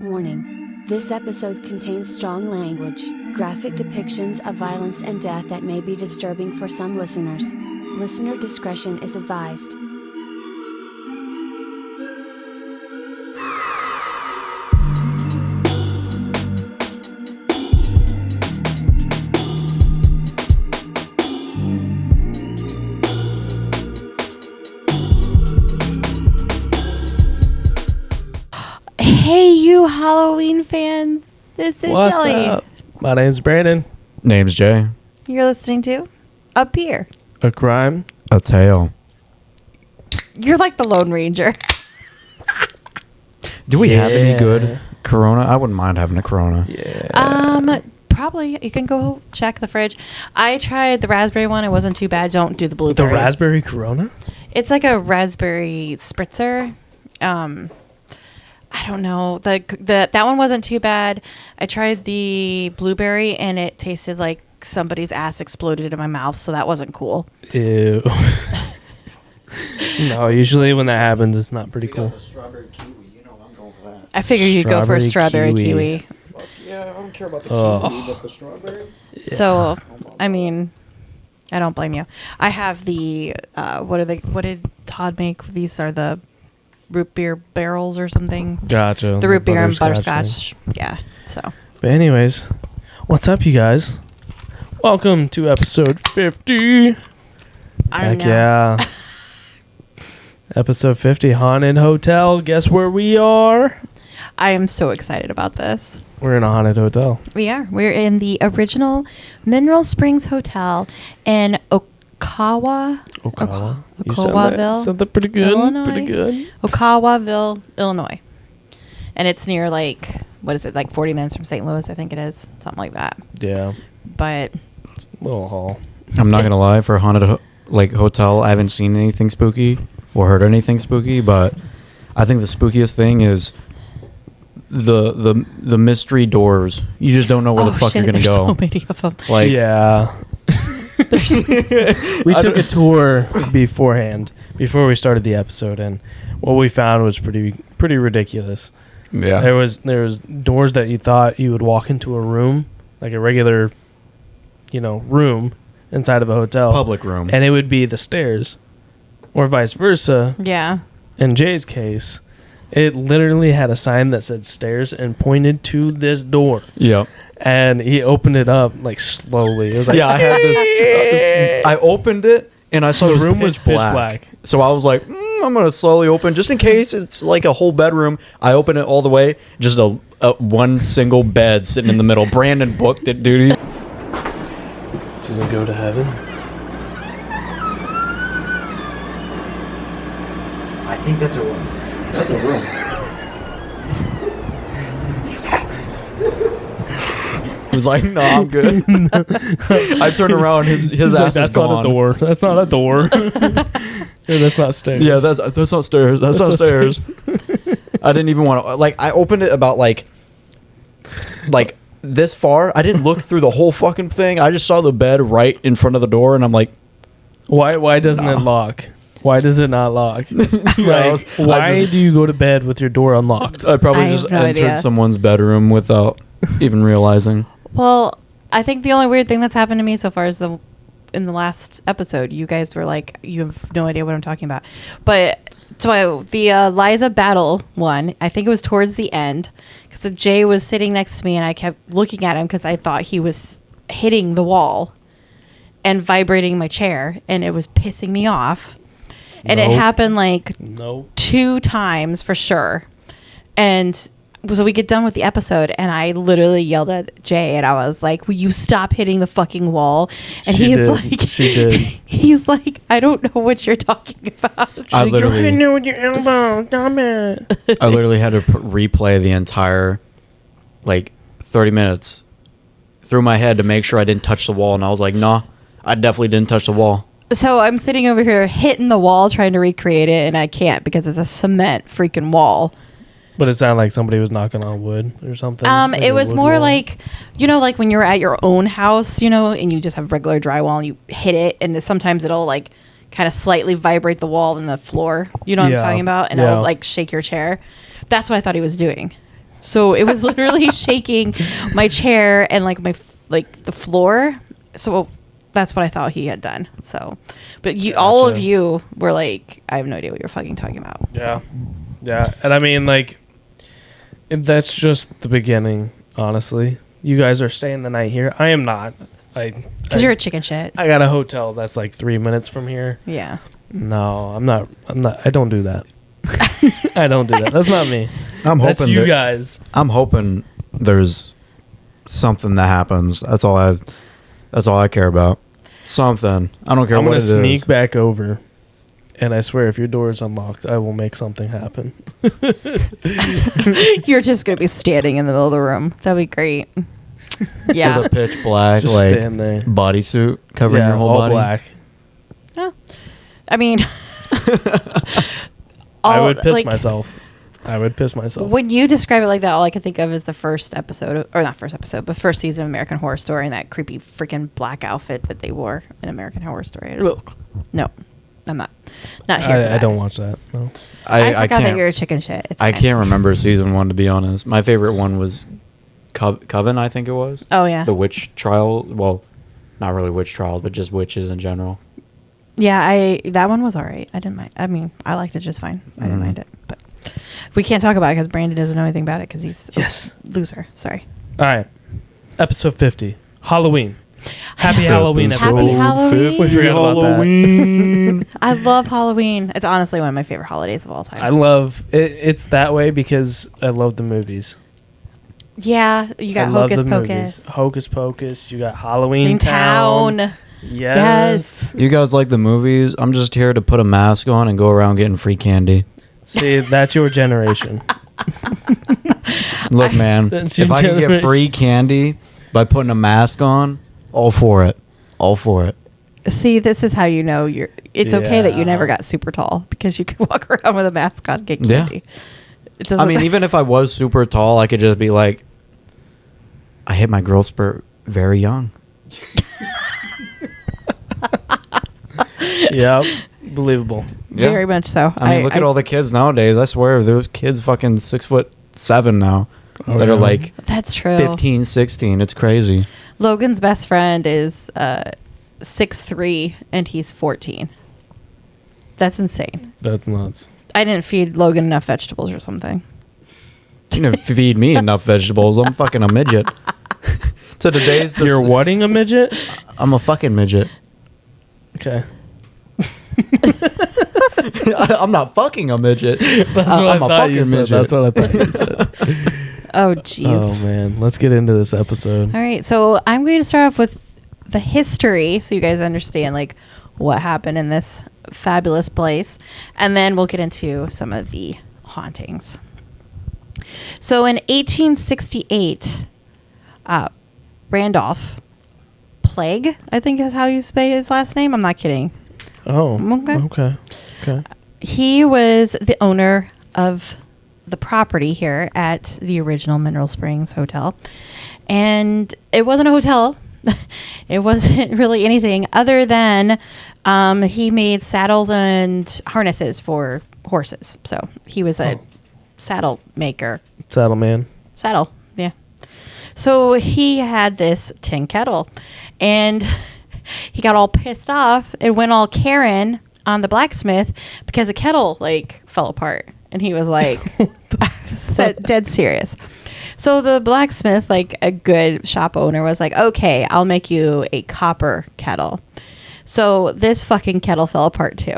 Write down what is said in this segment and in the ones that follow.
Warning. This episode contains strong language, graphic depictions of violence and death that may be disturbing for some listeners. Listener discretion is advised. Hey, you Halloween fans. This is What's Shelly. up? My name's Brandon. Name's Jay. You're listening to Up Here. A crime. A tale. You're like the Lone Ranger. Do we have any Yeah. good Corona? I wouldn't mind having a Corona. Yeah. Probably. You can go check the fridge. I tried the raspberry one. It wasn't too bad. Don't do the The blueberry. raspberry Corona? It's like a raspberry spritzer. I don't know. That one wasn't too bad. I tried the blueberry and it tasted like somebody's ass exploded in my mouth, so that wasn't cool. Ew. No, usually when that happens, it's not pretty cool. Strawberry kiwi. You know I'm going for that. I figured you'd go for a strawberry Strawberry kiwi. Fuck yeah, I don't care about the kiwi, but the strawberry. Yeah. So, I mean, I don't blame you. I have the what did Todd make? These are the root beer barrels or something. Gotcha. The root beer and thing. butterscotch. Yeah. So, But anyways, what's up, you guys? Welcome to episode 50. I Heck know. yeah. Episode 50, Haunted Hotel. Guess where we are? I am so excited about this. We're in a haunted hotel. We are. We're in the original Mineral Springs Hotel in Okawa. You Okawville, said that pretty good. Illinois. Pretty good. Okawville, Illinois. And it's near like 40 minutes from St. Louis, I think it is. Something like that. Yeah. But It's a little haul. I'm not gonna lie, for a haunted hotel, I haven't seen anything spooky or heard anything spooky, but I think the spookiest thing is the mystery doors. You just don't know where the fuck you're gonna there's go. so many of them. Like Yeah. We took a tour beforehand, before we started the episode, and what we found was pretty ridiculous. yeah. There was doors that you thought you would walk into a room, like a regular, room inside of a hotel. Public room. And it would be the stairs. Or vice versa. Yeah. In Jay's case, it literally had a sign that said stairs and pointed to this door. Yep. And he opened it up like slowly. It was like, Yeah, I had this. I openpened it and I saw the it was room was pitch pitch black. black. So I was like, I'm gonna slowly open just in case it's like a whole bedroom. I open it all the way, just a one single bed sitting in the middle. Brandon booked it, dude. Doesn't go to heaven. I think that's a room. That's a room. He was like, no, I'm good. I turned around, his He's ass like, is that's gone. not a door. That's not a door. Yeah, that's not stairs. Yeah, that's not stairs. That's not stairs. I didn't even want to. I opened it about like this far. I didn't look through the whole fucking thing. I just saw the bed right in front of the door, and I'm like, Why doesn't it lock? Why does it not lock? Why do you go to bed with your door unlocked? I probably I just have no entered idea. someone's bedroom without even realizing. Well, I think the only weird thing that's happened to me so far is in the last episode, you guys were like, you have no idea what I'm talking about. But so the Liza Battle one, I think it was towards the end, because Jay was sitting next to me and I kept looking at him because I thought he was hitting the wall and vibrating my chair, and it was pissing me off. And it Nope. happened like No. 2 times for sure. And so we get done with the episode, and I literally yelled at Jay, and I was like, will you stop hitting the fucking wall? And She he's did. like, She did. He's like, I don't know what you're talking about. I literally, know with your elbow. Damn it. I literally had to replay the entire 30 minutes through my head to make sure I didn't touch the wall, and I was like, nah, I definitely didn't touch the wall. So I'm sitting over here hitting the wall trying to recreate it, and I can't because it's a cement freaking wall. But it sounded like somebody was knocking on wood or something. Like It a was wood more wall. like, like when you're at your own house, and you just have regular drywall and you hit it, and sometimes it'll kind of slightly vibrate the wall and the floor. You know what I'm Yeah. talking about? And Yeah. it'll shake your chair. That's what I thought he was doing. So it was literally shaking my chair and like the floor. So that's what I thought he had done. So, but all of you were like, I have no idea what you're fucking talking about. Yeah. So. Yeah. And I mean, like, that's just the beginning, honestly. You guys are staying the night here. I am not. Because you're a chicken shit. I got a hotel that's like 3 minutes from here. Yeah. No, I'm not. I don't do that. I don't do that. That's not me. That's hoping you guys. I'm hoping there's something that happens. That's all I care about. Something. I don't care I'm what gonna it is. sneak back over, and I swear, if your door is unlocked, I will make something happen. You're just gonna be standing in the middle of the room. That'd be great. Yeah. With a pitch black, Just like, stand there. bodysuit covering your whole all body. black. I mean, I would piss myself. I would piss myself. When you describe it like that, all I can think of is the first episode, or not first episode, but first season of American Horror Story and that creepy freaking black outfit that they wore in American Horror Story. No, I'm not here. For that. I don't watch that. No. I forgot that can't- you're a chicken shit. It's I fine. can't remember season 1, to be honest. My favorite one was Coven, I think it was. Oh yeah. The witch trial. Well, not really witch trials, but just witches in general. Yeah, that one was all right. I didn't mind. I mean, I liked it just fine. I didn't Mhm. mind it, but we can't talk about it because Brandon doesn't know anything about it because he's Yes. a loser. Sorry. All right. Episode 50. Halloween. Happy Yeah. Halloween, Happy everybody. Halloween. We forgot about that. Halloween. I love Halloween. It's honestly one of my favorite holidays of all time. I love it. It's that way because I love the movies. Yeah, you got I love Hocus the Pocus. movies. Hocus Pocus. You got Halloween In Town. Yes. You guys like the movies? I'm just here to put a mask on and go around getting free candy. See, that's your generation. Look, man, That's if your I can get generation. free candy by putting a mask on, all for it. All for it. See, this is how you know it's okay that you never Yeah. got super tall because you can walk around with a mask on, get Yeah. candy. It doesn't I mean, even if I was super tall, I could just be like, I hit my growth spurt very young. Yep. Believable. Yeah. very much so. I mean, look at all the kids nowadays. I swear, there's kids fucking 6'7" now Oh, that yeah. are like That's true. 15, 16. It's crazy. Logan's best friend is 6'3" and he's 14. That's insane. That's nuts. I didn't feed Logan enough vegetables or something. You didn't feed me enough vegetables. I'm fucking a midget. To today's, You're whatting a midget? I'm a fucking midget. Okay. I'm not fucking a midget. That's what I'm I a thought you fucking said. midget. That's what I thought you said. Oh, jeez. Oh, man. Let's get into this episode. All right, so I'm going to start off with the history so you guys understand like what happened in this fabulous place, and then we'll get into some of the hauntings. So in 1868, Randolph Plague, I think is how you say his last name. I'm not kidding. Oh. Okay. Okay. He was the owner of the property here at the original Mineral Springs Hotel. And it wasn't a hotel. It wasn't really anything other than he made saddles and harnesses for horses. So he was a saddle maker. Saddle man. Saddle, yeah. So he had this tin kettle, and he got all pissed off and went all Karen on the blacksmith because the kettle like fell apart, and he was like dead serious. So the blacksmith, like a good shop owner, was like, okay, I'll make you a copper kettle. So this fucking kettle fell apart too.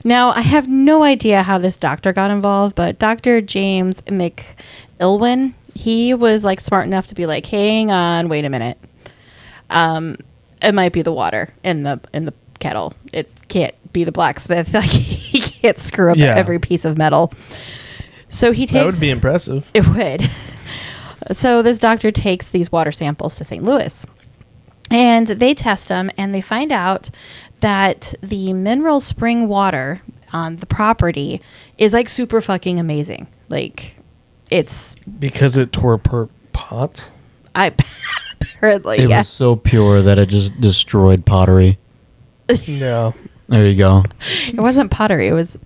Now, I have no idea how this doctor got involved, but Dr. James McIlwain, he was like smart enough to be like, hang on, wait a minute. It might be the water in the kettle. It can't be the blacksmith. Like, he can't screw up every piece of metal. So he takes... That would be impressive. It would. So this doctor takes these water samples to St. Louis, and they test them, and they find out that the mineral spring water on the property is like super fucking amazing. Like, it's... Because it tore apart pots? Apparently, It yes. was so pure that it just destroyed pottery. Yeah. There you go. It wasn't pottery. It was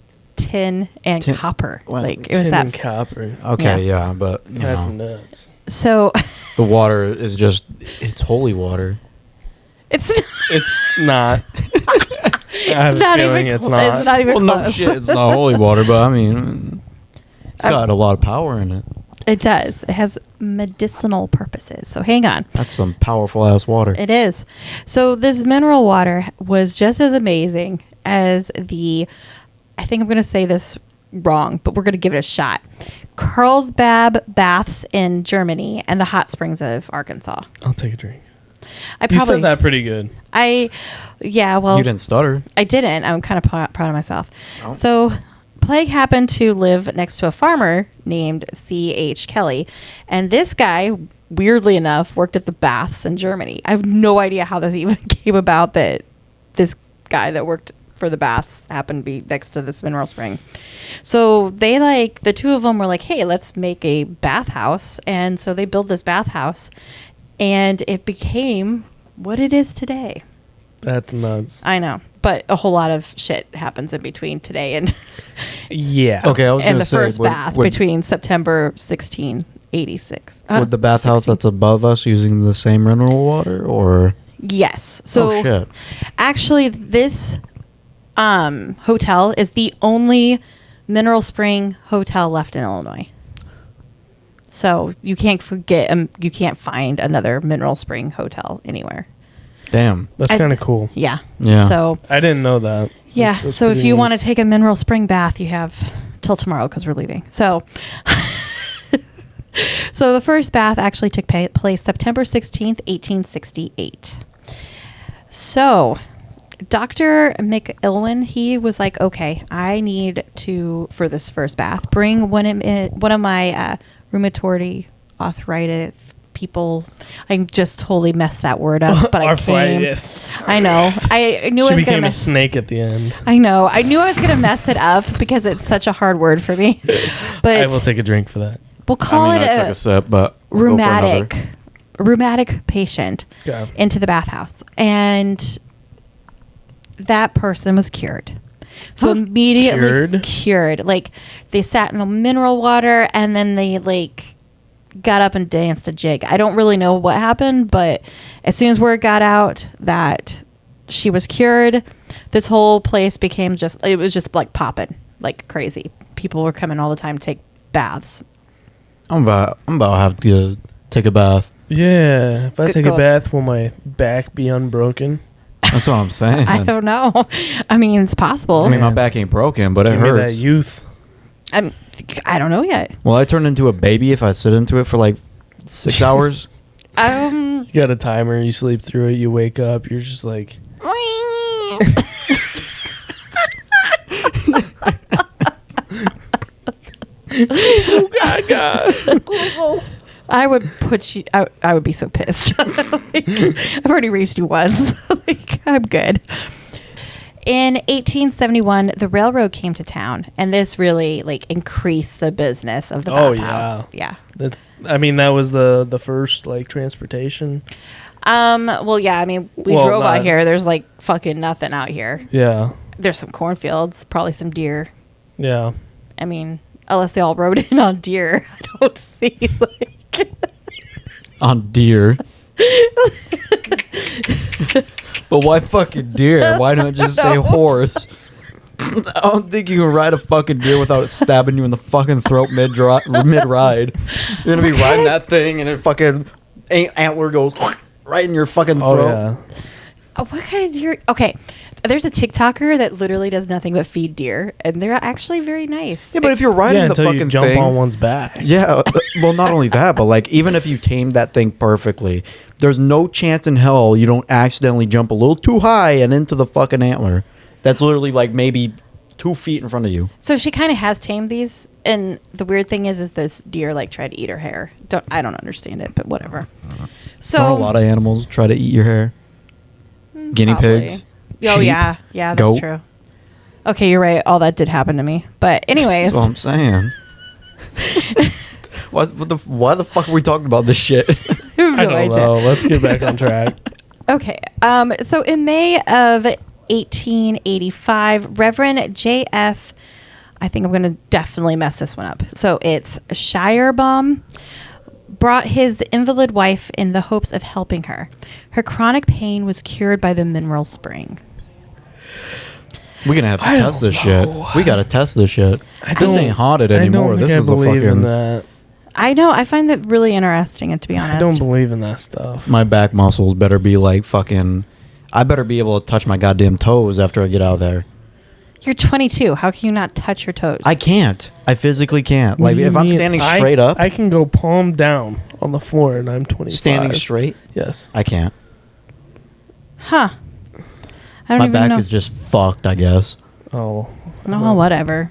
tin and Tin- copper. Wow, Like it was Tin that. and copper. Okay, yeah, but you That's know, nuts. So the water is just it's holy water. it's It's not. I have it's a not feeling even it's close. not. It's not even Well, close. no shit, it's not holy water, but I mean, it's got a lot of power in it. It does. It has medicinal purposes. So hang on. That's some powerful ass water. It is. So this mineral water was just as amazing as the, I think I'm going to say this wrong, but we're going to give it a shot. Carlsbad baths in Germany and the hot springs of Arkansas. I'll take a drink. I You probably, said that pretty good. yeah, well, You didn't stutter. I didn't. I'm kind of proud of myself. Oh. So Plague happened to live next to a farmer named C.H. Kelly. And this guy, weirdly enough, worked at the baths in Germany. I have no idea how this even came about that this guy that worked for the baths happened to be next to this mineral spring. So they the two of them were like, hey, let's make a bathhouse. And so they built this bathhouse and it became what it is today. That's nuts. I know, but a whole lot of shit happens in between today and Yeah. Okay, I was and gonna the say, first bath would, between September 1686. would the bathhouse 16. that's above us using the same mineral water, or Yes. So oh shit, actually, this hotel is the only mineral spring hotel left in Illinois. So you can't you can't find another mineral spring hotel anywhere. damn, That's I- kind of cool. Yeah. Yeah. So I didn't know that. yeah. That's So if pretty you neat. want to take a mineral spring bath, you have till tomorrow because we're leaving. So. So the first bath actually took place September 16th, 1868. So Dr. McIlwain, he was like, okay, I need to, for this first bath, bring one of my rheumatoid arthritis people. I just totally messed that word up, but I came. Arthritis. I know. I knew I She was going to became a mess. snake at the end. I know. I knew I was going to mess it up because it's such a hard word for me. But I will take a drink for that. we'll call I mean, it I took a sip, but I'll go for another. rheumatic patient Yeah. into the bathhouse, and that person was cured. So immediately cured. Like they sat in the mineral water and then they got up and danced a jig. I don't really know what happened, but as soon as word got out that she was cured, this whole place became it was just like popping like crazy. People were coming all the time to take baths. I'm about to have to take a bath. Yeah. If I Good take a call. bath, will my back be unbroken? That's what I'm saying. I don't know. I mean, it's possible. I mean, my Yeah. back ain't broken, but it Give me that hurts. youth. I don't know yet. Will I turn into a baby if I sit into it for like 6 hours? You got a timer. You sleep through it. You wake up. You're just like, I would put you. I would be so pissed. I've already raised you once. I'm good. In 1871, the railroad came to town, and this really increased the business of the Oh, bathhouse. Yeah. that was the first transportation. Well, yeah. I mean, we Well, drove out not- here. There's fucking nothing out here. Yeah. There's some cornfields, probably some deer. Yeah. I mean, unless they all rode in on deer, I don't see On deer. But why fucking deer? Why not just say horse? I don't think you can ride a fucking deer without it stabbing you in the fucking throat mid ride. You're gonna be riding that thing and it fucking antler goes right in your fucking throat. Oh yeah. Oh, what kind of deer? Okay, there's a TikToker that literally does nothing but feed deer, and they're actually very nice. Yeah, but if you're riding the until fucking you jump thing, on one's back. yeah. Well, not only that, but even if you tame that thing perfectly, there's no chance in hell you don't accidentally jump a little too high and into the fucking antler. That's literally maybe 2 feet in front of you. So she kind of has tamed these, and the weird thing is this deer tried to eat her hair. I don't understand it, but whatever. So Don't a lot of animals try to eat your hair. Guinea probably. pigs. Oh sheep, yeah, that's goat. true. Okay, you're right. All that did happen to me, but anyways. That's what I'm saying. Why the fuck are we talking about this shit? I have I no don't idea. know. Let's get back on track. Okay. So in May of 1885, Reverend J.F. I think I'm going to definitely mess this one up. So it's Shirebaum brought his invalid wife in the hopes of helping her. Her chronic pain was cured by the mineral spring. We're gonna have to test this shit. We gotta test this shit. This ain't haunted anymore. I don't This think is I a believe in fucking. that. I know. I find that really interesting, and to be honest. I don't believe in that stuff. My back muscles better be like fucking. I better be able to touch my goddamn toes after I get out of there. You're 22. How can you not touch your toes? I can't. I physically can't. What Like do you if I'm mean? standing straight up, I can go palm down on the floor, and I'm 25. standing straight, Yes. I can't. Huh. I don't My even back know. is just fucked, I guess. Oh. No, whatever.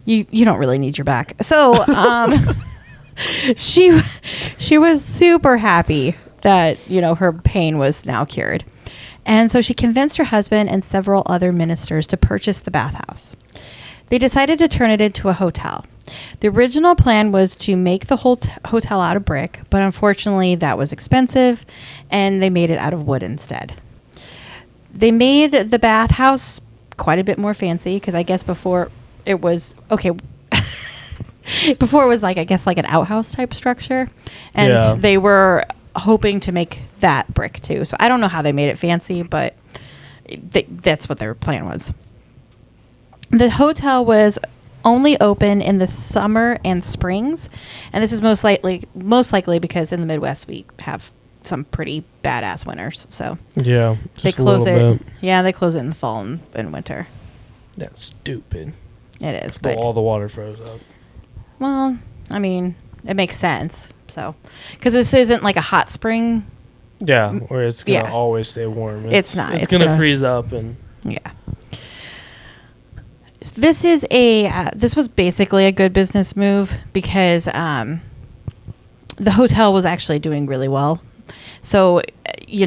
You don't really need your back. So, she was super happy that, her pain was now cured. And so she convinced her husband and several other ministers to purchase the bathhouse. They decided to turn it into a hotel. The original plan was to make the whole hotel out of brick, but unfortunately that was expensive, and they made it out of wood instead. They made the bathhouse quite a bit more fancy, because I guess before it was before it was like an outhouse type structure, and Yeah. they were hoping to make that brick too. So I don't know how they made it fancy, but that's what their plan was. The hotel was only open in the summer and springs, and this is most likely because in the Midwest we have some pretty badass winters. So Yeah. they Just a close little it. bit. Yeah, they close it in the fall and winter. That's stupid. It is, But but all the water froze up. well, I mean, it makes sense. So, because this isn't like a hot spring. Yeah, where it's gonna Yeah. always stay warm. It's not. It's It's gonna gonna- freeze up and. Yeah. This is this was basically a good business move because the hotel was actually doing really well. So,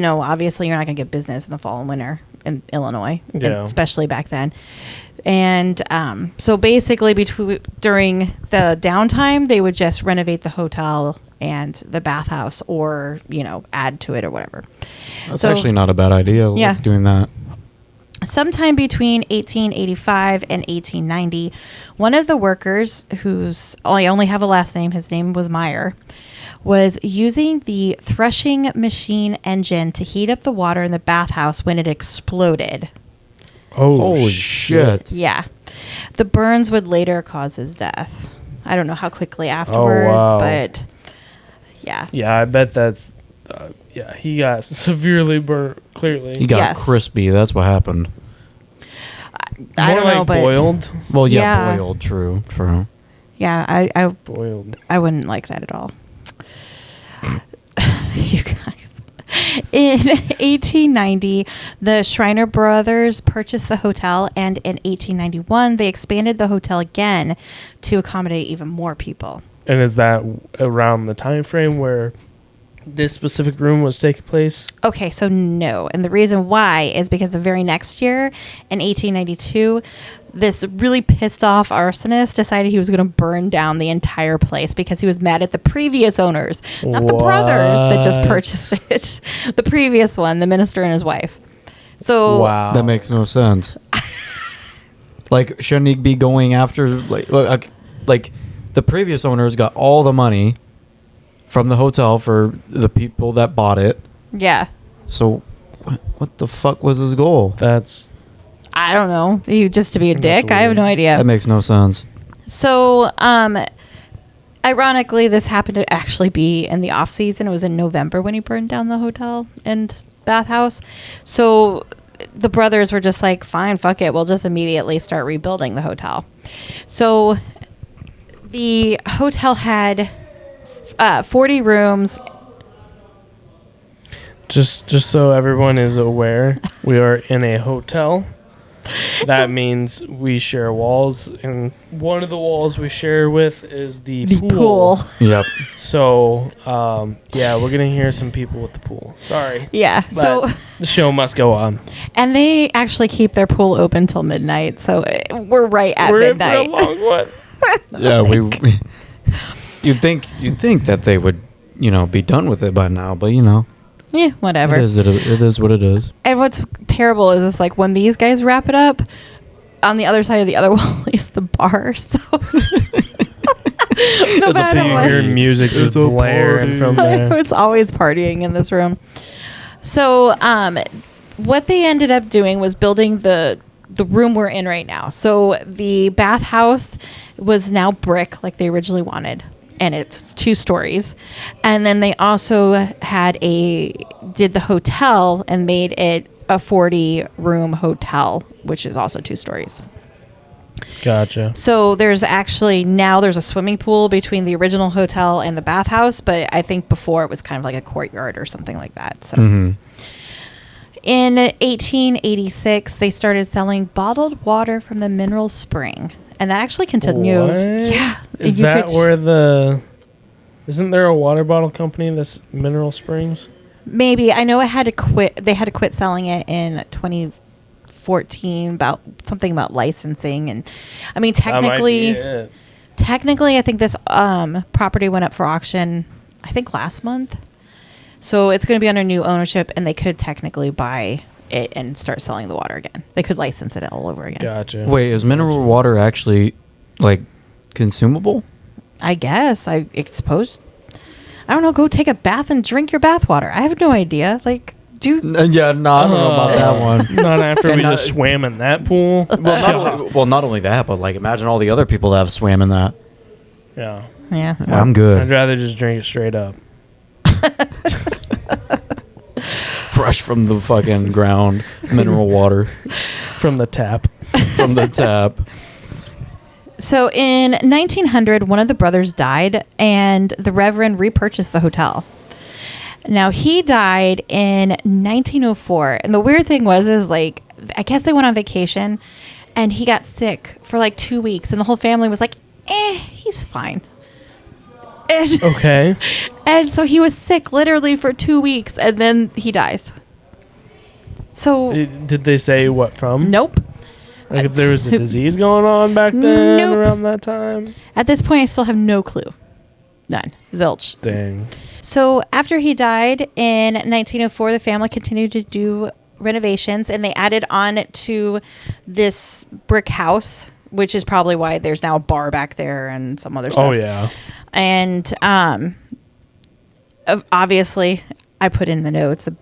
obviously you're not going to get business in the fall and winter in Illinois, and Yeah. especially back then. And so basically during the downtime, they would just renovate the hotel and the bathhouse or, add to it or whatever. That's So- actually not a bad idea. Yeah. Doing that. Sometime between 1885 and 1890, one of the workers, I only have a last name, his name was Meyer, was using the threshing machine engine to heat up the water in the bathhouse when it exploded. Oh, Holy shit. Yeah. The burns would later cause his death. I don't know how quickly afterwards, wow. but yeah. Yeah, I bet that's. He got severely burnt. Clearly, He got Yes. crispy. That's what happened. I don't know, but boiled. Well, yeah, Yeah. boiled. True. True. yeah, Boiled. I wouldn't like that at all. You guys. In 1890, the Schreiner brothers purchased the hotel, and in 1891, they expanded the hotel again to accommodate even more people. And is that around the time frame where this specific room was taking place? Okay, so no. And the reason why is because the very next year, in 1892, this really pissed off arsonist decided he was going to burn down the entire place because he was mad at the previous owners, not the brothers that just What? purchased it. The previous one, the minister and his wife. So Wow. That makes no sense. Like, shouldn't he be going after like the previous owners got all the money from the hotel for the people that bought it. yeah, So, what the fuck was his goal? That's I don't know. Just to be a That's dick? I have weird. no idea. That makes no sense. So, ironically, this happened to actually be in the off season. It was in November when he burned down the hotel and bathhouse. So the brothers were just like, fine, fuck it. We'll just immediately start rebuilding the hotel. So the hotel had 40 rooms. just so everyone is aware, we are in a hotel. That means we share walls, and one of the walls we share with is the pool. Yep. So, we're gonna hear some people with the pool. Sorry, Yeah. but So, the show must go on. and they actually keep their pool open till midnight. So we're right at We're midnight. in for a long one. Yeah, we you'd think that they would, be done with it by now, but Yeah, whatever. it is what it is. And what's terrible is it's like when these guys wrap it up, on the other side of the other wall is the bar. So no So matter you what, hear music just blaring from there. it's always partying in this room. So what they ended up doing was building the room we're in right now. So the bathhouse was now brick like they originally wanted, and it's 2 stories. And then they also did the hotel and made it a 40-room hotel, which is also 2 stories. Gotcha. So there's a swimming pool between the original hotel and the bathhouse, but I think before it was kind of like a courtyard or something like that. So in 1886, they started selling bottled water from the mineral spring, and that actually continues. What? Yeah, Is that where isn't there a water bottle company that's Mineral Springs? Maybe. I know it had to quit. They had to quit selling it in 2014 about something about licensing, and I mean technically, I think this property went up for auction, I think last month. So it's going to be under new ownership, and they could technically buy it and start selling the water again. They could license it all over again. Gotcha. Wait, is mineral water actually like consumable? I guess. I suppose. I don't know. Go take a bath and drink your bath water. I have no idea. Like, Yeah, no, I don't know about that one. Not after And we not- just swam in that pool. Not only that, but like imagine all the other people that have swam in that. Yeah. yeah. I'm I'd good. rather just drink it straight up. Fresh from the fucking ground, mineral water From the tap. from the tap. So in 1900, one of the brothers died, and the Reverend repurchased the hotel. Now, he died in 1904, and the weird thing is like, I guess they went on vacation, and he got sick for like 2 weeks, and the whole family was like, he's fine. And, Okay. and so he was sick literally for 2 weeks, and then he dies. So, Did they say what from? nope. Like if there was a disease going on back then Nope. around that time? At this point, I still have no clue. None. Zilch. Dang. So after he died in 1904, the family continued to do renovations, and they added on to this brick house, which is probably why there's now a bar back there and some other stuff. Oh, yeah. And obviously, I put in the notes, the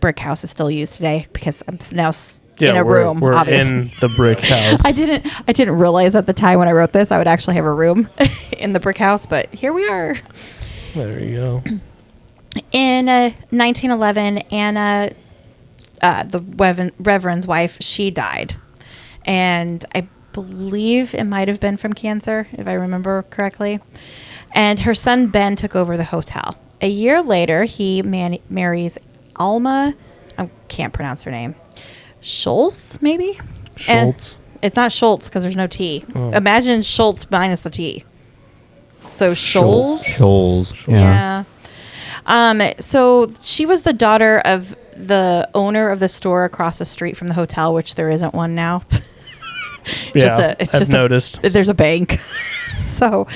brick house is still used today because I'm now in a room. We're obviously. in the brick house. I didn't realize at the time when I wrote this I would actually have a room in the brick house, but here we are. There you go. In 1911, Anna, the Reverend's wife, she died, and I believe it might have been from cancer, if I remember correctly. And her son Ben took over the hotel. A year later, he marries Alma. I can't pronounce her name. Schultz, maybe? Schultz. It's not Schultz because there's no T. Oh. Imagine Schultz minus the T. So Schultz. Shoals. Yeah. So she was the daughter of the owner of the store across the street from the hotel, which there isn't one now. I've noticed. There's a bank. So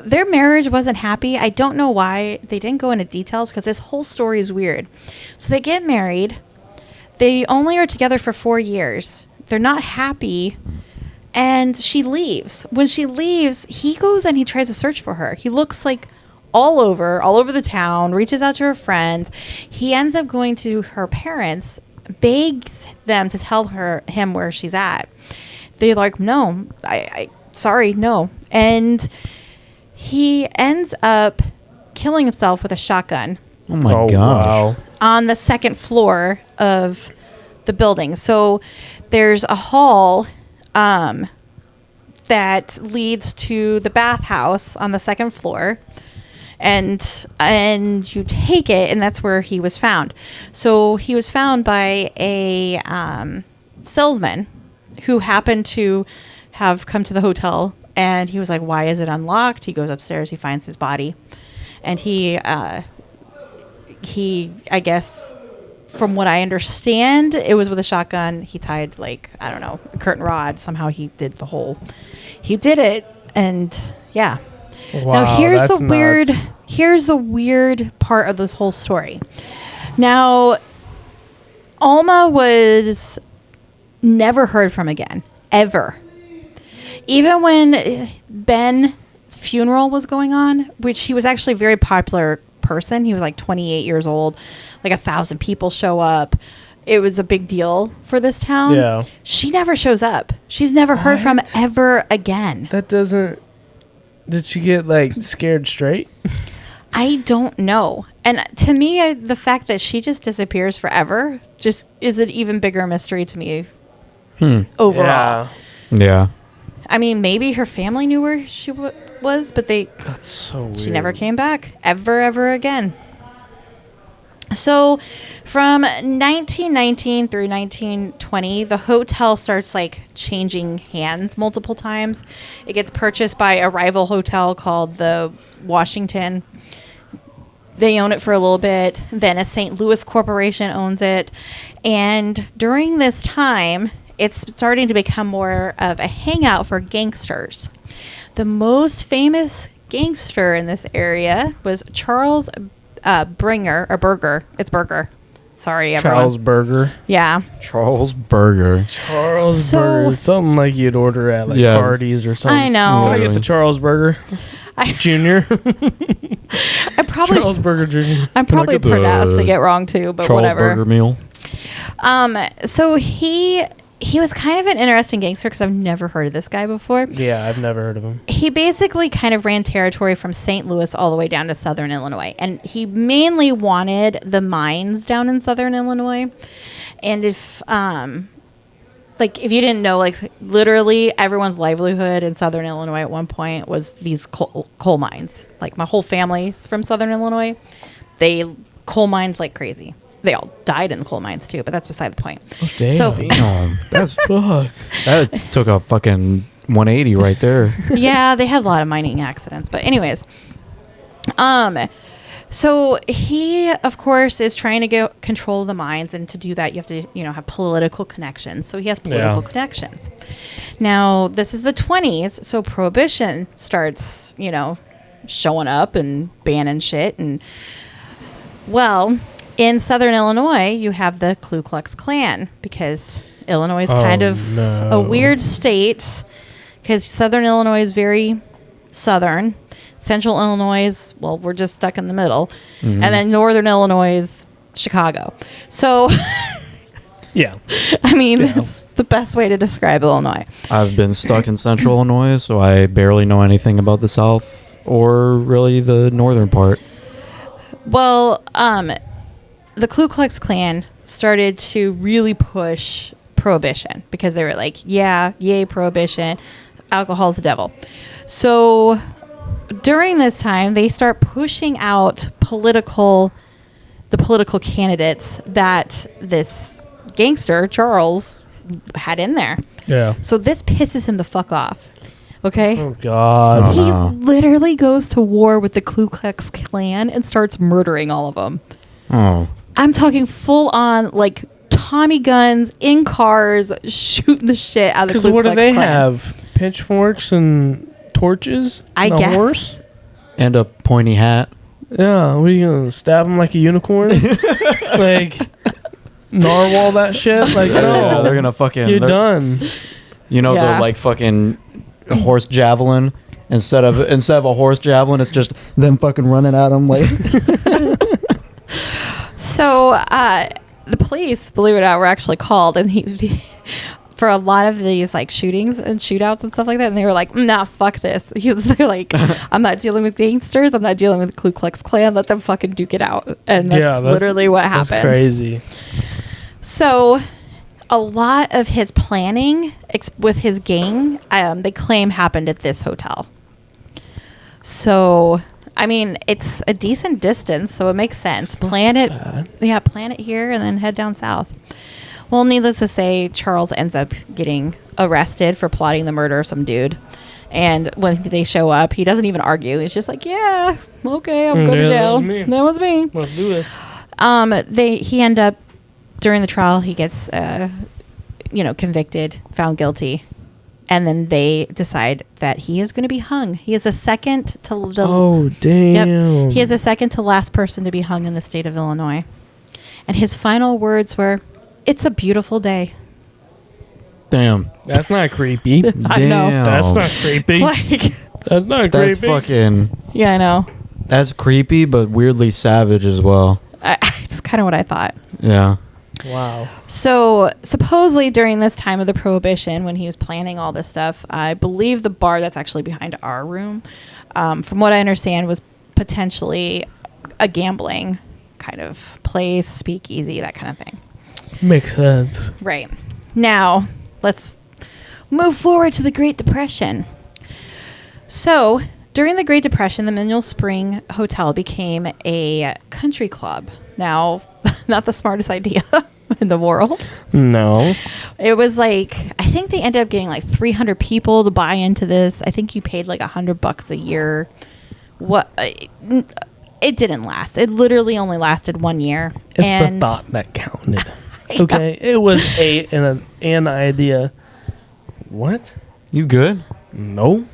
their marriage wasn't happy. I don't know why they didn't go into details because this whole story is weird. So they get married. They only are together for 4 years. They're not happy. And she leaves. When she leaves, he goes and he tries to search for her. He looks like all over the town, reaches out to her friends. He ends up going to her parents, begs them to tell him where she's at. They're like, no, sorry, no. And he ends up killing himself with a shotgun. Oh my gosh. Wow. On the second floor of the building. So there's a hall that leads to the bathhouse on the second floor, and you take it, and that's where he was found. So he was found by a salesman who happened to have come to the hotel, and he was like, why is it unlocked? He goes upstairs, he finds his body, and he I guess, from what I understand, it was with a shotgun. He tied, like, I don't know, a curtain rod. Somehow he did it. And yeah. Wow, now here's that's the weird part of this whole story. Now, Alma was Never heard from again, ever. Even when Ben's funeral was going on, which he was actually a very popular person. He was like 28 years old. Like 1,000 people show up. It was a big deal for this town. Yeah. She never shows up. She's never heard from ever again. That doesn't... Did she get, like, scared straight? I don't know. And to me, the fact that she just disappears forever just is an even bigger mystery to me overall. Yeah. I mean, maybe her family knew where she was, but That's so weird. she never came back ever again. So from 1919 through 1920, the hotel starts like changing hands multiple times. It gets purchased by a rival hotel called the Washington. They own it for a little bit. Then a St. Louis corporation owns it. And during this time, it's starting to become more of a hangout for gangsters. The most famous gangster in this area was Charles Berger. It's Berger. Sorry, everyone. Charles Burger. Yeah. Charles Burger. Charles So- Burger. Something like you'd order at like Yeah. parties or something. I know. Can I get the Charles Burger Junior? I probably Charles Burger Junior. I'm Can I probably get the pronouncing it wrong too, but Charles whatever. Burger meal. So he was kind of an interesting gangster because I've never heard of this guy before. Yeah, I've never heard of him. He basically kind of ran territory from St. Louis all the way down to southern Illinois. And he mainly wanted the mines down in southern Illinois. And if you didn't know, like literally everyone's livelihood in southern Illinois at one point was these coal mines. Like my whole family's from southern Illinois. They coal mined like crazy. They all died in the coal mines too, but that's beside the point. Oh, damn. So That's Fuck. that took a fucking 180 right there. yeah, they had a lot of mining accidents. But anyways, so he, of course, is trying to get control of the mines. And to do that, you have to, have political connections. So he has political connections. Now, this is the 20s. So Prohibition starts, showing up and banning shit. And, well, in southern Illinois, you have the Ku Klux Klan because Illinois is kind of a weird state because southern Illinois is very southern. Central Illinois is, well, we're just stuck in the middle. And then northern Illinois is Chicago. So, Yeah. I mean, that's the best way to describe Illinois. I've been stuck in central Illinois, so I barely know anything about the south or really the northern part. Well, the Ku Klux Klan started to really push prohibition because they were like, yeah, yay, prohibition. Alcohol's the devil. So during this time, they start pushing out the political candidates that this gangster, Charles, had in there. Yeah. So this pisses him the fuck off. Okay? Oh, God. He no. literally goes to war with the Ku Klux Klan and starts murdering all of them. Oh. I'm talking full on, like, Tommy guns in cars, shooting the shit out of the Because Ku what Klux do they Klan. have? Pitchforks and torches? I and guess. a horse? And a pointy hat. Yeah. What are you going to stab him like a unicorn? Like, narwhal that shit? Like, Yeah, no. they're gonna fucking. You're they're- done. You know Yeah. the like fucking horse javelin. Instead of a horse javelin, it's just them fucking running at them like. So, the police, believe it or not, were actually called, and he for a lot of these like shootings and shootouts and stuff like that, and they were like, nah, fuck this. They're like, I'm not dealing with gangsters. I'm not dealing with the Ku Klux Klan. Let them fucking duke it out. And that's literally what happened. That's crazy. So, a lot of his planning with his gang, they claim happened at this hotel. So, I mean, it's a decent distance, so it makes sense. Plan it here and then head down south. Well, needless to say, Charles ends up getting arrested for plotting the murder of some dude. And when they show up, he doesn't even argue. He's just like, yeah, okay, I'm going to jail. That was me. Let's do this. He end up, during the trial, he gets, convicted, found guilty. And then they decide that he is going to be hung. He is the second to Oh, damn. Yep. He is the second to last person to be hung in the state of Illinois. And his final words were, "It's a beautiful day." Damn. That's not creepy. I know. That's not creepy. It's like, That's not That's creepy. fucking. yeah, I know. That's creepy, but weirdly savage as well. It's kind of what I thought. Yeah. Wow. So supposedly during this time of the Prohibition, when he was planning all this stuff, I believe the bar that's actually behind our room, from what I understand, was potentially a gambling kind of place, speakeasy, that kind of thing. Makes sense. Right. Now, let's move forward to the Great Depression. So, during the Great Depression, the Mineral Spring Hotel became a country club. Now, not the smartest idea in the world. No. It was like, I think they ended up getting like 300 people to buy into this. I think you paid like $100 a year. It didn't last. It literally only lasted 1 year. It's the thought that counted. I Okay, it was an idea. What? You good? No.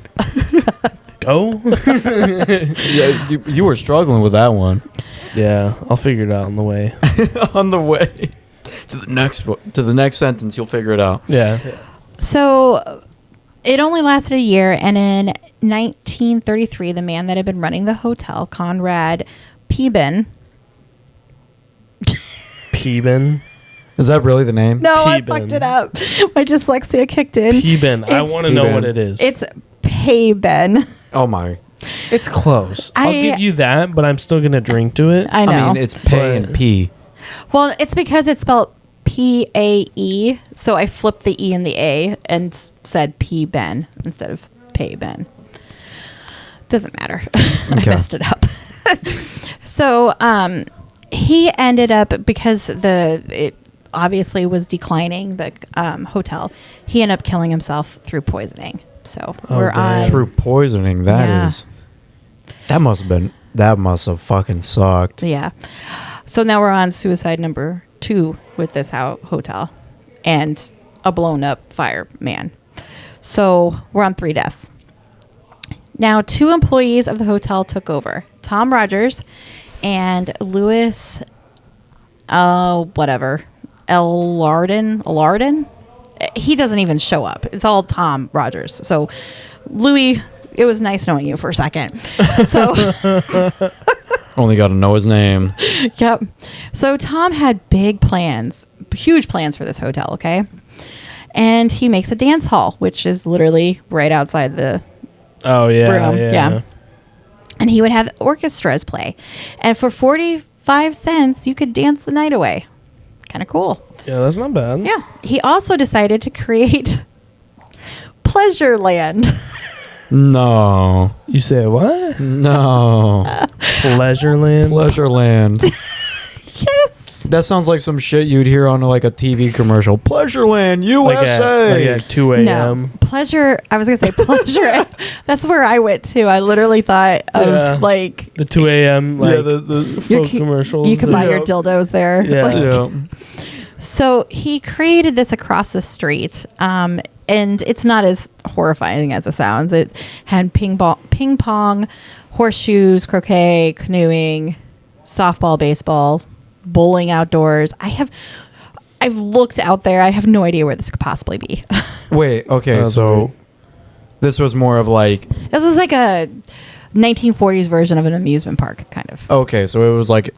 Go. Yeah, you were struggling with that one. Yeah, I'll figure it out on the way. On the way to the next sentence, you'll figure it out. Yeah. So it only lasted a year, and in 1933, the man that had been running the hotel, Conrad Peeben. Peeben. Is that really the name? No, I Peeben. fucked it up. My dyslexia kicked in. Peeben. I It's- want to know Peeben. what it is. It's Peeben. Oh my. It's close. I'll I- give you that, but I'm still gonna drink to it. I know. I mean, it's pay and P. Well, it's because it's spelled P-A-E, so I flipped the E and the A and said P-Ben instead of Pay-Ben. Doesn't matter. I Okay. messed it up. So he ended up, because it obviously was declining, the hotel, he ended up killing himself through poisoning. So Oh, we're damn. on... Through poisoning. Yeah. That must have fucking sucked. Yeah. So now we're on suicide number 2 with this hotel and a blown up fireman. So we're on 3 deaths. Now, 2 employees of the hotel took over. Tom Rogers and Louis, Alardon. He doesn't even show up. It's all Tom Rogers. So Louis, it was nice knowing you for a second. So... Only got to know his name. Yep. So Tom had big plans, huge plans for this hotel, okay? And he makes a dance hall, which is literally right outside the Oh yeah, room. yeah. And he would have orchestras play. And for 45 cents, you could dance the night away. Kind of cool. Yeah, that's not bad. Yeah. He also decided to create Pleasureland. No. You say what? No. Pleasureland. Pleasureland. Yes. That sounds like some shit you'd hear on like a TV commercial. Pleasureland, USA. Like at 2 a.m. No. Pleasure. I was going to say pleasure. That's where I went to. I literally thought of Yeah. like... The 2 a.m. like yeah, the folk commercials. You could buy your Yeah. dildos there. Yeah. Like, yeah. so he created this across the street, and it's not as horrifying as it sounds. It had ping pong, horseshoes, croquet, canoeing, softball, baseball, bowling outdoors. I've looked out there. I have no idea where this could possibly be. Wait, okay, That's so weird. this was more of like This was like a 1940s version of an amusement park, kind of. okay, so it was like